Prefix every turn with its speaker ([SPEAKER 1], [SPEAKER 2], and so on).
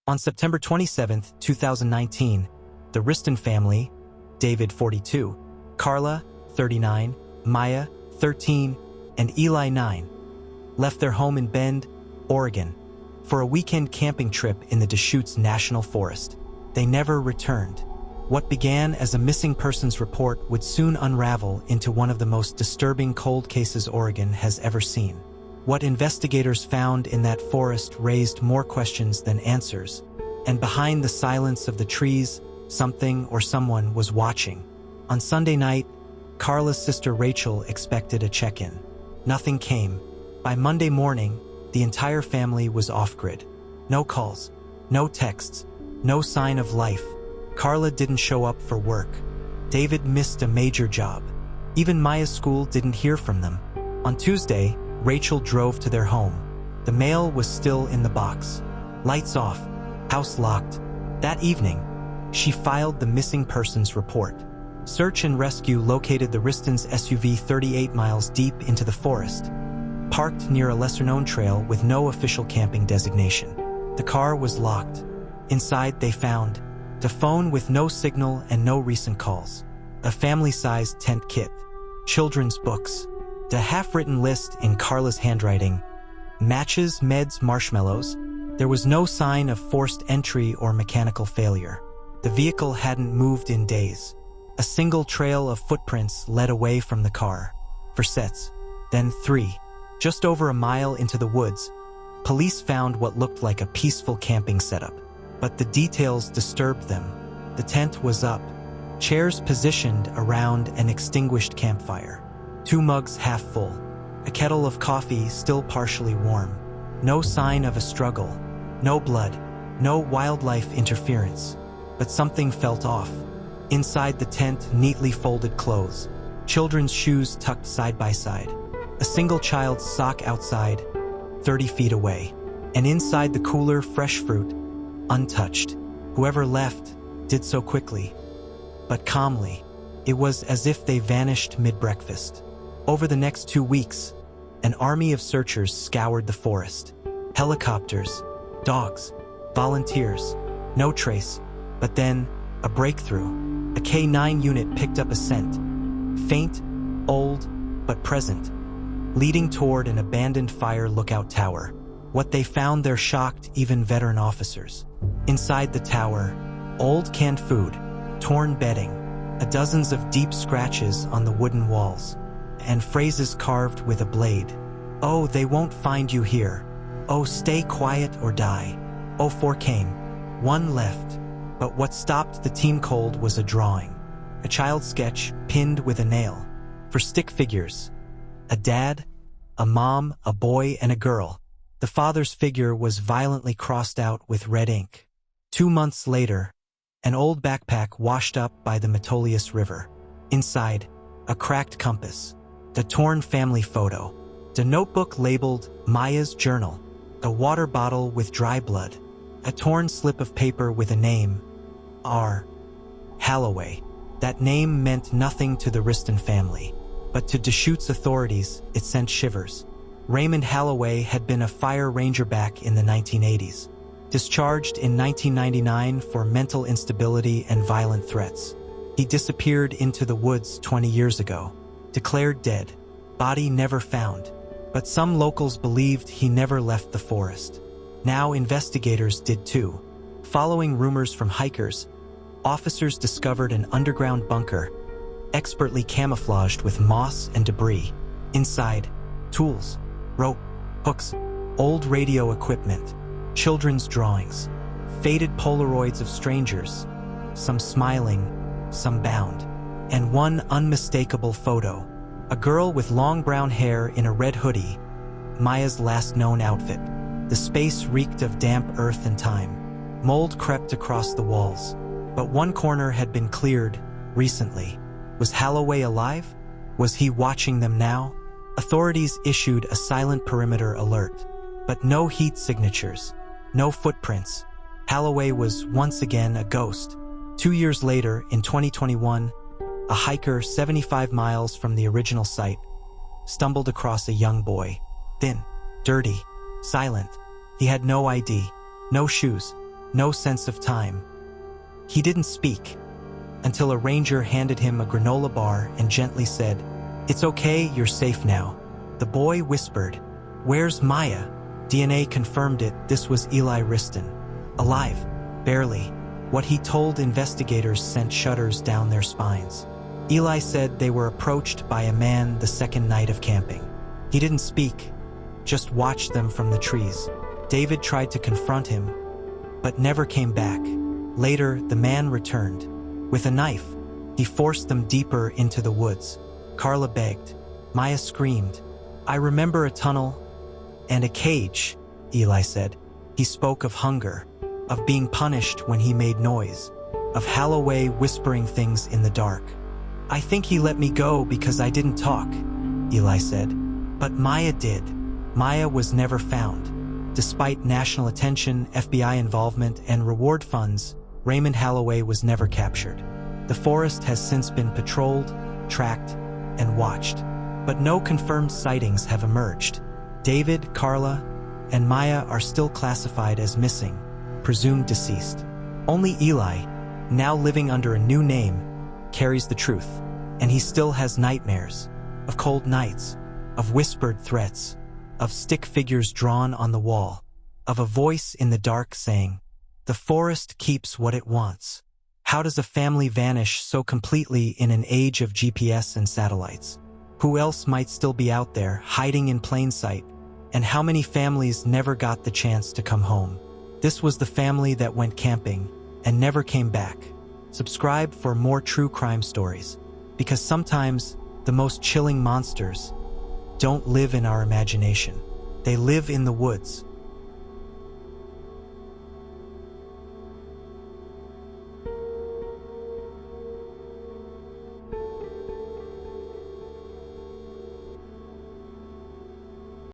[SPEAKER 1] On September 27, 2019, the Riston family, David 42, Carla 39, Maya 13, and Eli 9, left their home in Bend, Oregon, for a weekend camping trip in the Deschutes National Forest. They never returned. What began as a missing persons report would soon unravel into one of the most disturbing cold cases Oregon has ever seen. What investigators found in that forest raised more questions than answers, and behind the silence of the trees, something or someone was watching. On Sunday night, Carla's sister Rachel expected a check-in. Nothing came. By Monday morning, the entire family was off-grid. No calls, no texts, no sign of life. Carla didn't show up for work. David missed a major job. Even Maya's school didn't hear from them. On Tuesday, Rachel drove to their home. The mail was still in the box. Lights off, house locked. That evening, she filed the missing persons report. Search and rescue located the Riston's SUV 38 miles deep into the forest, parked near a lesser-known trail with no official camping designation. The car was locked. Inside, they found a phone with no signal and no recent calls, a family-sized tent kit, children's books, a half-written list in Carla's handwriting, matches, meds, marshmallows. There was no sign of forced entry or mechanical failure. The vehicle hadn't moved in days. A single trail of footprints led away from the car. For sets, then 3. Just over a mile into the woods, police found what looked like a peaceful camping setup. But the details disturbed them. The tent was up, chairs positioned around an extinguished campfire, 2 mugs half full, a kettle of coffee still partially warm. No sign of a struggle, no blood, no wildlife interference. But something felt off. Inside the tent, neatly folded clothes, children's shoes tucked side by side, a single child's sock outside, 30 feet away, and inside the cooler, fresh fruit, untouched. Whoever left did so quickly, but calmly. It was as if they vanished mid-breakfast. Over the next 2 weeks, an army of searchers scoured the forest. Helicopters, dogs, volunteers, no trace. But then, a breakthrough. A K-9 unit picked up a scent. Faint, old, but present, leading toward an abandoned fire lookout tower. What they found there shocked even veteran officers. Inside the tower, old canned food, torn bedding, dozens of deep scratches on the wooden walls, and phrases carved with a blade. "Oh, they won't find you here. Oh, stay quiet or die." Oh, 4 came. 1 left. But what stopped the team cold was a drawing. A child's sketch pinned with a nail. For stick figures. A dad, a mom, a boy, and a girl. The father's figure was violently crossed out with red ink. 2 months later, an old backpack washed up by the Metolius River. Inside, a cracked compass, the torn family photo, the notebook labeled Maya's Journal, a water bottle with dry blood, a torn slip of paper with a name, R. Halloway. That name meant nothing to the Riston family, but to Deschutes authorities, it sent shivers. Raymond Halloway had been a fire ranger back in the 1980s, discharged in 1999 for mental instability and violent threats. He disappeared into the woods 20 years ago, declared dead, body never found, but some locals believed he never left the forest. Now investigators did too. Following rumors from hikers, officers discovered an underground bunker, expertly camouflaged with moss and debris. Inside, tools, rope, hooks, old radio equipment, children's drawings, faded Polaroids of strangers, some smiling, some bound, and one unmistakable photo. A girl with long brown hair in a red hoodie, Maya's last known outfit. The space reeked of damp earth and time. Mold crept across the walls, but one corner had been cleared recently. Was Halloway alive? Was he watching them now? Authorities issued a silent perimeter alert, but no heat signatures, no footprints. Halloway was once again a ghost. 2 years later, in 2021, a hiker 75 miles from the original site stumbled across a young boy, thin, dirty, silent. He had no ID, no shoes, no sense of time. He didn't speak until a ranger handed him a granola bar and gently said, "It's okay, you're safe now." The boy whispered, "Where's Maya?" DNA confirmed it. This was Eli Riston. Alive, barely. What he told investigators sent shudders down their spines. Eli said they were approached by a man the second night of camping. He didn't speak, just watched them from the trees. David tried to confront him, but never came back. Later, the man returned. With a knife, he forced them deeper into the woods. Carla begged. Maya screamed. "I remember a tunnel and a cage," Eli said. He spoke of hunger, of being punished when he made noise, of Halloway whispering things in the dark. "I think he let me go because I didn't talk," Eli said. But Maya did. Maya was never found. Despite national attention, FBI involvement, and reward funds, Raymond Halloway was never captured. The forest has since been patrolled, tracked, and watched, but no confirmed sightings have emerged. David, Carla, and Maya are still classified as missing, presumed deceased. Only Eli, now living under a new name, carries the truth, and he still has nightmares of cold nights, of whispered threats, of stick figures drawn on the wall, of a voice in the dark saying, "The forest keeps what it wants." How does a family vanish so completely in an age of GPS and satellites? Who else might still be out there, hiding in plain sight? And how many families never got the chance to come home? This was the family that went camping and never came back. Subscribe for more true crime stories, because sometimes the most chilling monsters don't live in our imagination. They live in the woods.